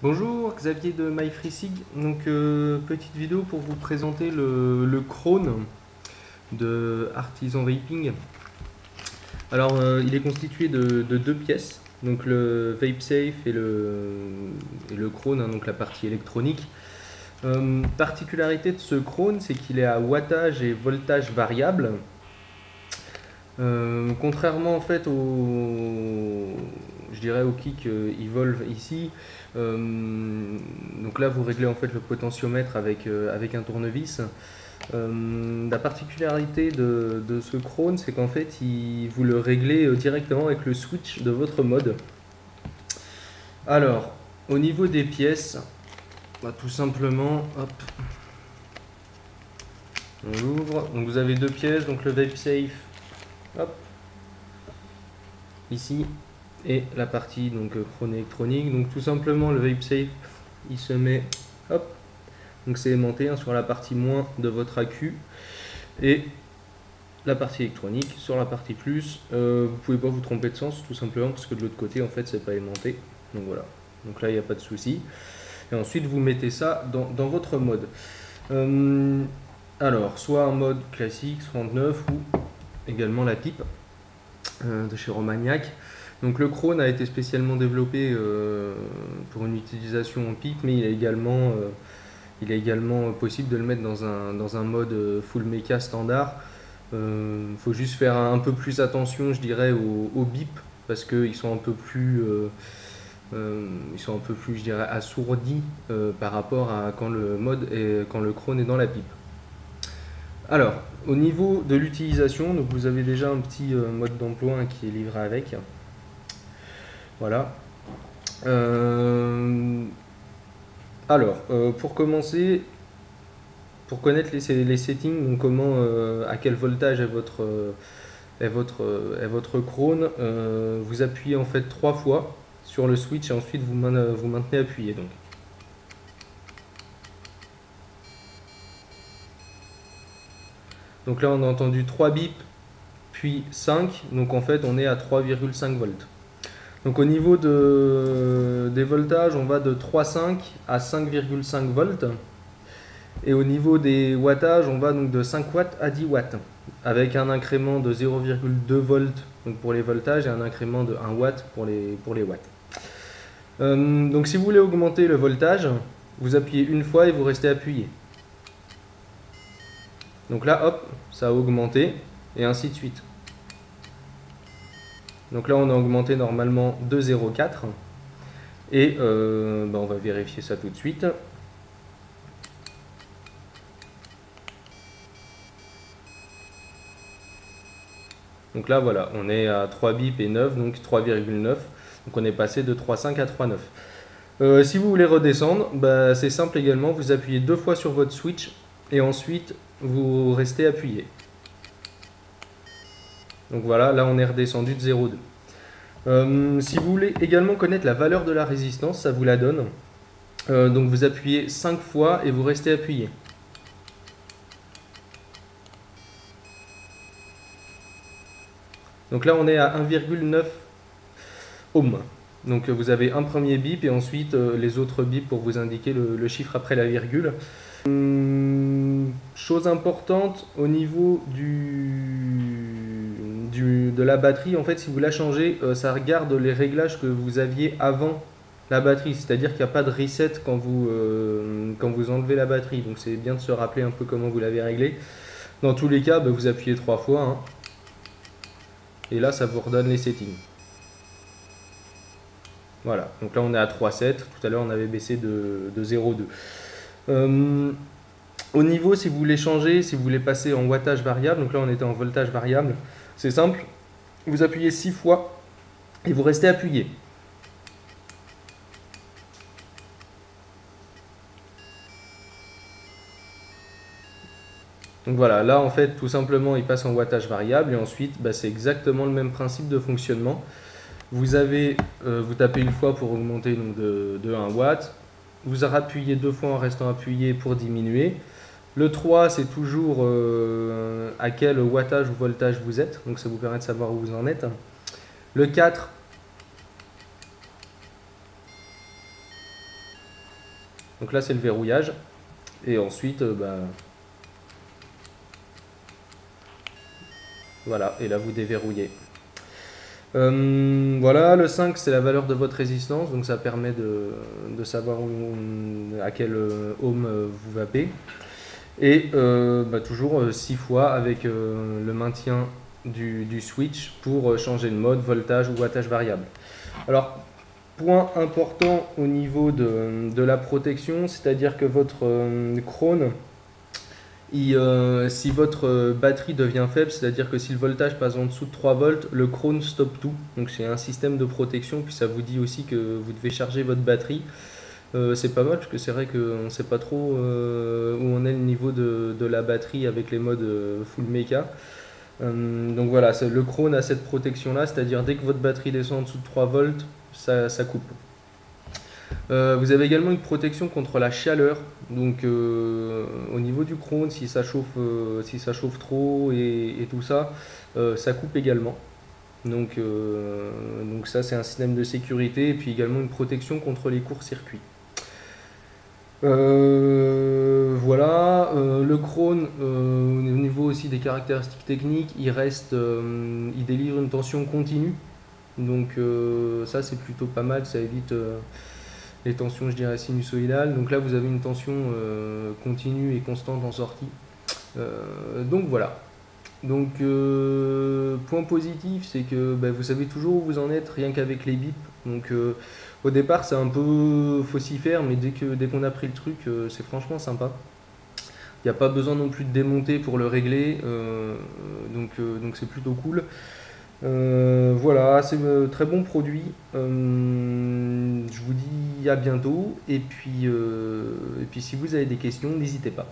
Bonjour, Xavier de MyFreeSig. Donc, petite vidéo pour vous présenter le Krone de Artisan Vaping. Alors, il est constitué de deux pièces, donc le VapeSafe et le Krone, hein, donc la partie électronique. Particularité de ce Krone, c'est qu'il est à wattage et voltage variable. Contrairement en fait je dirais au kick Evolve ici, donc là vous réglez en fait le potentiomètre avec un tournevis. La particularité de ce Krone, c'est qu'en fait vous le réglez directement avec le switch de votre mode. Alors au niveau des pièces, tout simplement, hop, on l'ouvre. Donc vous avez deux pièces, donc le VapeSafe, hop, ici, et la partie donc Krone électronique. Donc tout simplement le VapeSafe il se met, hop, donc c'est aimanté hein, sur la partie moins de votre accu, et la partie électronique sur la partie plus. Vous pouvez pas vous tromper de sens tout simplement parce que de l'autre côté en fait c'est pas aimanté, donc voilà, donc là il n'y a pas de souci. Et ensuite vous mettez ça dans votre mode, alors soit un mode classique 69 ou également la pipe de chez Romagnac. Donc le Krone a été spécialement développé pour une utilisation en pipe, mais il est également possible de le mettre dans un mode full mecha standard. Faut juste faire un peu plus attention, je dirais, aux bip, parce qu'ils sont un peu plus je dirais, assourdis par rapport à quand le Krone est dans la pipe. Alors, au niveau de l'utilisation, donc vous avez déjà un petit mode d'emploi hein, qui est livré avec. Voilà. Alors, pour commencer, pour connaître les settings, donc comment, à quel voltage est votre Krone, vous appuyez en fait 3 fois sur le switch et ensuite vous maintenez appuyé. Donc là on a entendu 3 bips puis 5, donc en fait on est à 3,5 volts. Donc au niveau des voltages, on va de 3,5 à 5,5 volts. Et au niveau des wattages, on va donc de 5 watts à 10 watts. Avec un incrément de 0,2 volts donc pour les voltages et un incrément de 1 watt pour les watts. Donc si vous voulez augmenter le voltage, vous appuyez une fois et vous restez appuyé. Donc là, hop, ça a augmenté et ainsi de suite. Donc là, on a augmenté normalement de 0,4 et on va vérifier ça tout de suite. Donc là, voilà, on est à 3 bips et 9, donc 3,9. Donc on est passé de 3,5 à 3,9. Si vous voulez redescendre, c'est simple également, vous appuyez 2 fois sur votre switch et ensuite vous restez appuyé. Donc voilà, là on est redescendu de 0,2. Si vous voulez également connaître la valeur de la résistance, ça vous la donne. Donc vous appuyez 5 fois et vous restez appuyé. Donc là on est à 1,9 ohms. Donc vous avez un premier bip et ensuite les autres bips pour vous indiquer le chiffre après la virgule. Chose importante au niveau de la batterie, en fait si vous la changez, ça regarde les réglages que vous aviez avant la batterie, c'est-à-dire qu'il n'y a pas de reset quand vous enlevez la batterie, donc c'est bien de se rappeler un peu comment vous l'avez réglé. Dans tous les cas, vous appuyez 3 fois hein, et là ça vous redonne les settings. Voilà, donc là on est à 3,7, tout à l'heure on avait baissé de 0,2. Au niveau, si vous voulez changer, si vous voulez passer en wattage variable, donc là on était en voltage variable, c'est simple, vous appuyez 6 fois et vous restez appuyé. Donc voilà, là en fait tout simplement il passe en wattage variable et ensuite c'est exactement le même principe de fonctionnement. Vous tapez une fois pour augmenter donc, de 1 watt, vous appuyez 2 fois en restant appuyé pour diminuer. Le 3 c'est toujours à quel wattage ou voltage vous êtes, donc ça vous permet de savoir où vous en êtes. Le 4 Donc là c'est le verrouillage. Et ensuite, voilà, et là vous déverrouillez. Voilà, le 5 c'est la valeur de votre résistance, donc ça permet de savoir à quel ohm vous vapez. Et toujours 6 fois avec le maintien du switch pour changer de mode, voltage ou wattage variable. Alors, point important au niveau de la protection, c'est-à-dire que votre Krone, si votre batterie devient faible, c'est-à-dire que si le voltage passe en dessous de 3 volts, le Krone stoppe tout. Donc c'est un système de protection, puis ça vous dit aussi que vous devez charger votre batterie. C'est pas mal parce que c'est vrai qu'on ne sait pas trop où on est le niveau de la batterie avec les modes full mecha. Donc voilà, le Krone a cette protection là, c'est-à-dire dès que votre batterie descend en dessous de 3 volts, ça coupe. Vous avez également une protection contre la chaleur, donc au niveau du Krone, si ça chauffe trop et tout ça, ça coupe également. Donc ça c'est un système de sécurité et puis également une protection contre les courts-circuits. Voilà, le Krone, au niveau aussi des caractéristiques techniques, il délivre une tension continue. Donc ça c'est plutôt pas mal, ça évite les tensions je dirais sinusoïdales. Donc là vous avez une tension continue et constante en sortie. Donc voilà. Donc point positif c'est que vous savez toujours où vous en êtes rien qu'avec les bips. Donc au départ c'est un peu faut s'y faire mais dès qu'on a pris le truc c'est franchement sympa. Il n'y a pas besoin non plus de démonter pour le régler, donc c'est plutôt cool. Voilà, c'est un très bon produit. Je vous dis à bientôt et puis si vous avez des questions, n'hésitez pas.